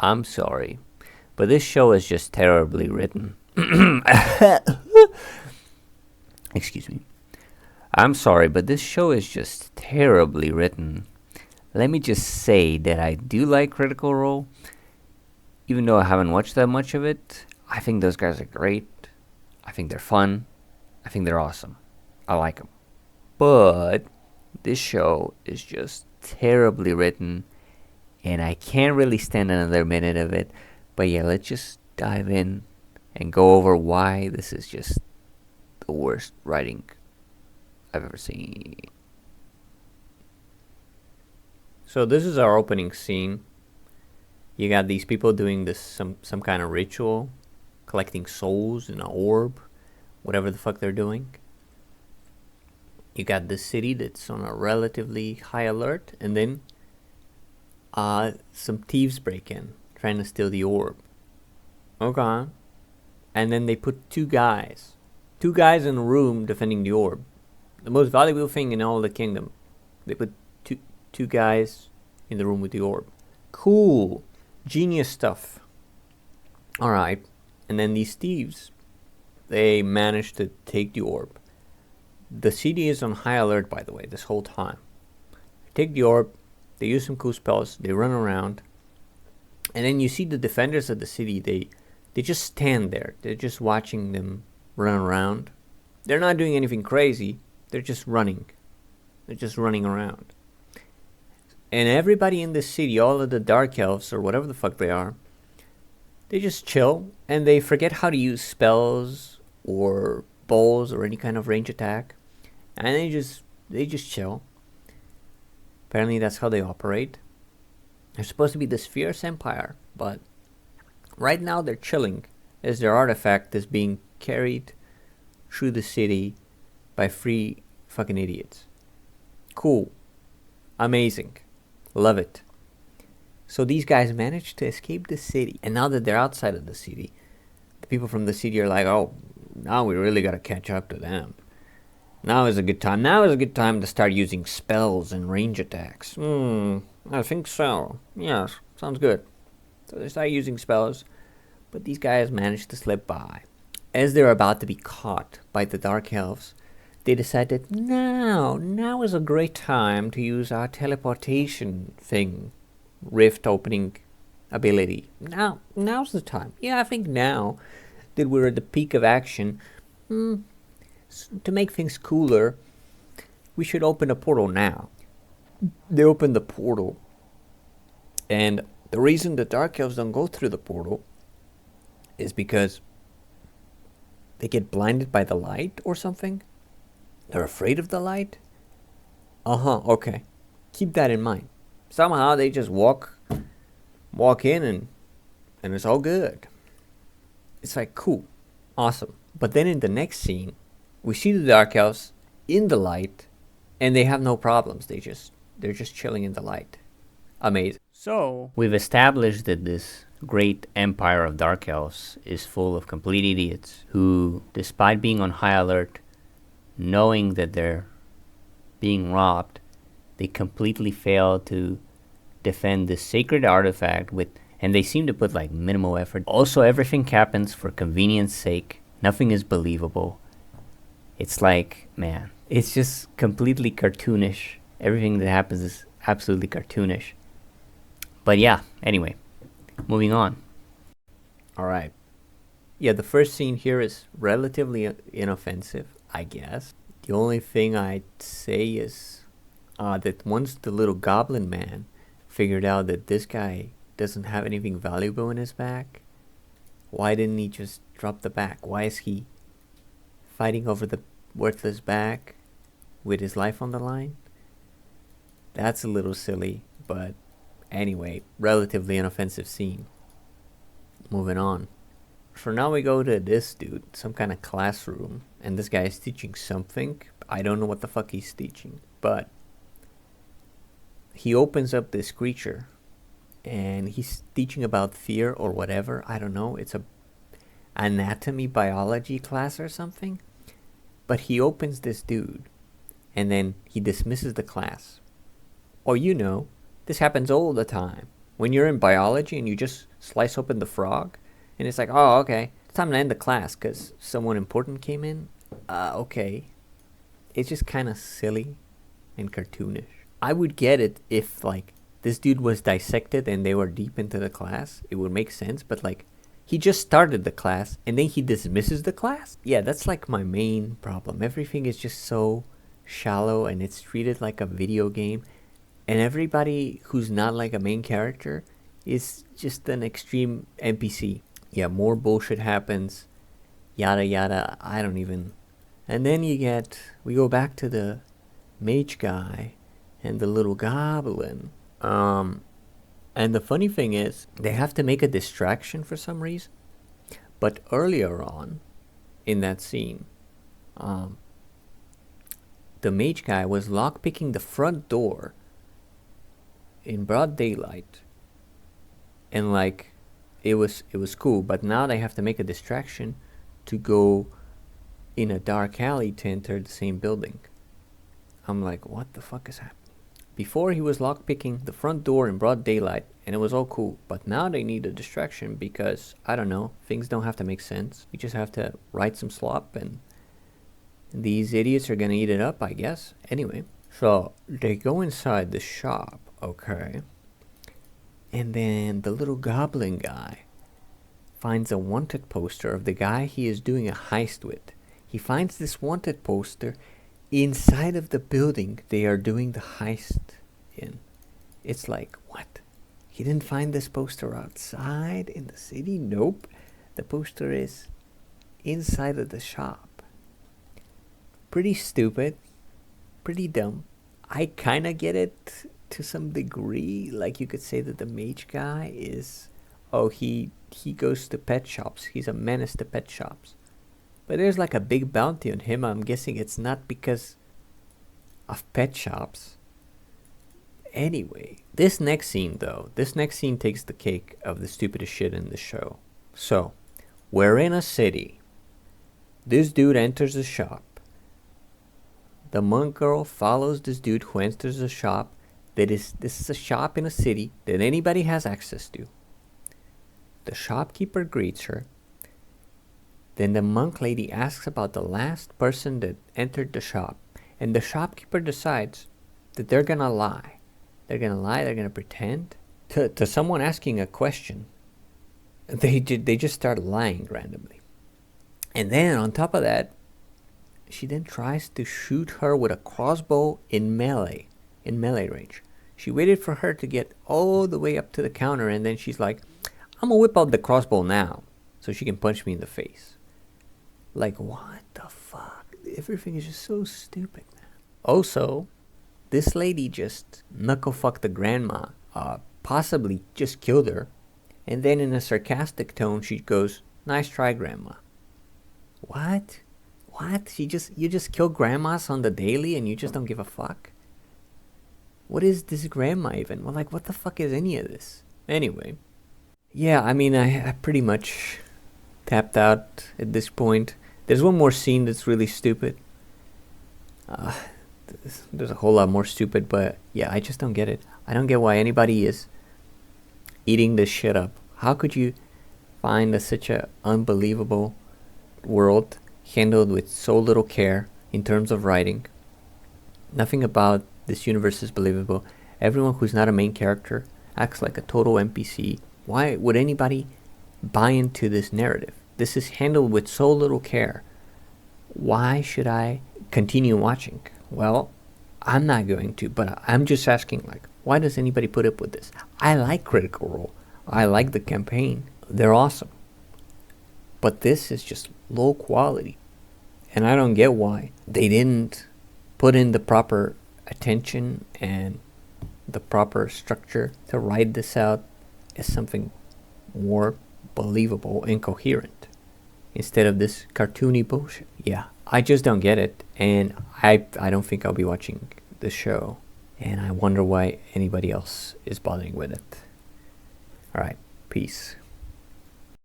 I'm sorry, but this show is just terribly written. Excuse me. I'm sorry, but this show is just terribly written. Let me just say that I do like Critical Role, even though I haven't watched that much of it. I think those guys are great. I think they're fun. I think they're awesome. I like them. But this show is just terribly written, and I can't really stand another minute of it. But yeah, let's just dive in and go over why this is just the worst writing I've ever seen. So this is our opening scene. You got these people doing this some kind of ritual, collecting souls in an orb, whatever the fuck they're doing. You got the city that's on a relatively high alert, and then some thieves break in, trying to steal the orb. Okay. And then they put two guys in a room defending the orb. The most valuable thing in all the kingdom. They put two guys in the room with the orb. Cool. Genius stuff. Alright. And then these thieves, they managed to take the orb. The city is on high alert, by the way, this whole time. They take the orb, they use some cool spells, they run around, and then you see the defenders of the city, they just stand there. They're just watching them run around. They're not doing anything crazy, they're just running. They're just running around. And everybody in the city, all of the dark elves, or whatever the fuck they are, they just chill, and they forget how to use spells, or bowls, or any kind of range attack. And they just chill. Apparently that's how they operate. They're supposed to be this fierce empire, but right now they're chilling as their artifact is being carried through the city by three fucking idiots. Cool. Amazing. Love it. So these guys managed to escape the city, and now that they're outside of the city, the people from the city are like, oh, now we really gotta catch up to them. Now is a good time. Now is a good time to start using spells and range attacks. I think so. Yes, sounds good. So they start using spells, but these guys managed to slip by. As they're about to be caught by the Dark Elves, they decided, now is a great time to use our teleportation thing, rift opening ability. Now's the time. Yeah, I think now that we're at the peak of action, to make things cooler, we should open a portal now. They open the portal, and the reason the Dark Elves don't go through the portal is because they get blinded by the light or something. They're afraid of the light. Okay. Keep that in mind. Somehow they just walk in and it's all good. It's like, cool, awesome. But then in the next scene, we see the Dark Elves in the light, and they have no problems. They're just chilling in the light. Amazing. So we've established that this great empire of Dark Elves is full of complete idiots who, despite being on high alert, knowing that they're being robbed, they completely fail to defend this sacred artifact and they seem to put like minimal effort. Also, everything happens for convenience sake. Nothing is believable. It's like, man, it's just completely cartoonish. Everything that happens is absolutely cartoonish. But yeah, anyway, moving on. Alright. Yeah, the first scene here is relatively inoffensive, I guess. The only thing I'd say is that once the little goblin man figured out that this guy doesn't have anything valuable in his back, why didn't he just drop the bag? Why is he fighting over the worthless bag with his life on the line? That's a little silly, but anyway, relatively inoffensive scene. Moving on. For now we go to this dude, some kind of classroom, and this guy is teaching something. I don't know what the fuck he's teaching, but he opens up this creature, and he's teaching about fear or whatever. I don't know. It's a anatomy biology class or something. But he opens this dude, and then he dismisses the class. Or this happens all the time. When you're in biology and you just slice open the frog, and it's like, oh, okay, it's time to end the class because someone important came in. Okay. It's just kind of silly and cartoonish. I would get it if, like, this dude was dissected and they were deep into the class. It would make sense, but, like, he just started the class and then he dismisses the class? Yeah, that's, like, my main problem. Everything is just so shallow and it's treated like a video game. And everybody who's not, like, a main character is just an extreme NPC. Yeah, more bullshit happens. Yada, yada. I don't even... And then we go back to the mage guy and the little goblin. And the funny thing is, they have to make a distraction for some reason. But earlier on, in that scene, the mage guy was lockpicking the front door in broad daylight. And, like, it was cool. But now they have to make a distraction to go in a dark alley to enter the same building. I'm like, what the fuck is happening? Before he was lockpicking the front door in broad daylight and it was all cool, but now they need a distraction because, I don't know, things don't have to make sense. You just have to write some slop and these idiots are gonna eat it up, I guess. Anyway, so they go inside the shop, okay, and then the little goblin guy finds a wanted poster of the guy he is doing a heist with. He finds this wanted poster inside of the building they are doing the heist in. It's like, what? He didn't find this poster outside in the city? Nope. The poster is inside of the shop. Pretty stupid. Pretty dumb. I kind of get it to some degree. Like, you could say that the mage guy is... Oh, he goes to pet shops. He's a menace to pet shops. But there's like a big bounty on him. I'm guessing it's not because of pet shops. Anyway, this next scene takes the cake of the stupidest shit in the show. So, we're in a city. This dude enters the shop. The monk girl follows this dude who enters the shop. This is a shop in a city that anybody has access to. The shopkeeper greets her. Then the monk lady asks about the last person that entered the shop. And the shopkeeper decides that they're gonna lie. They're gonna pretend. To someone asking a question, they just start lying randomly. And then on top of that, she then tries to shoot her with a crossbow in melee range. She waited for her to get all the way up to the counter and then she's like, I'm gonna whip out the crossbow now so she can punch me in the face. Like, what the fuck? Everything is just so stupid, man. Also, this lady just knuckle-fucked the grandma. Possibly just killed her. And then in a sarcastic tone, she goes, nice try, grandma. What? What? You just kill grandmas on the daily and you just don't give a fuck? What is this grandma even? Well, like, what the fuck is any of this? Anyway. Yeah, I mean, I pretty much tapped out at this point. There's one more scene that's really stupid. There's a whole lot more stupid, but yeah, I just don't get it. I don't get why anybody is eating this shit up. How could you find such a unbelievable world handled with so little care in terms of writing? Nothing about this universe is believable. Everyone who's not a main character acts like a total NPC. Why would anybody buy into this narrative? This is handled with so little care. Why should I continue watching? Well, I'm not going to, but I'm just asking, like, why does anybody put up with this? I like Critical Role. I like the campaign. They're awesome. But this is just low quality. And I don't get why they didn't put in the proper attention and the proper structure to write this out as something more believable and coherent instead of this cartoony bullshit. Yeah, I just don't get it, and I don't think I'll be watching the show, and I wonder why anybody else is bothering with it. Alright, peace.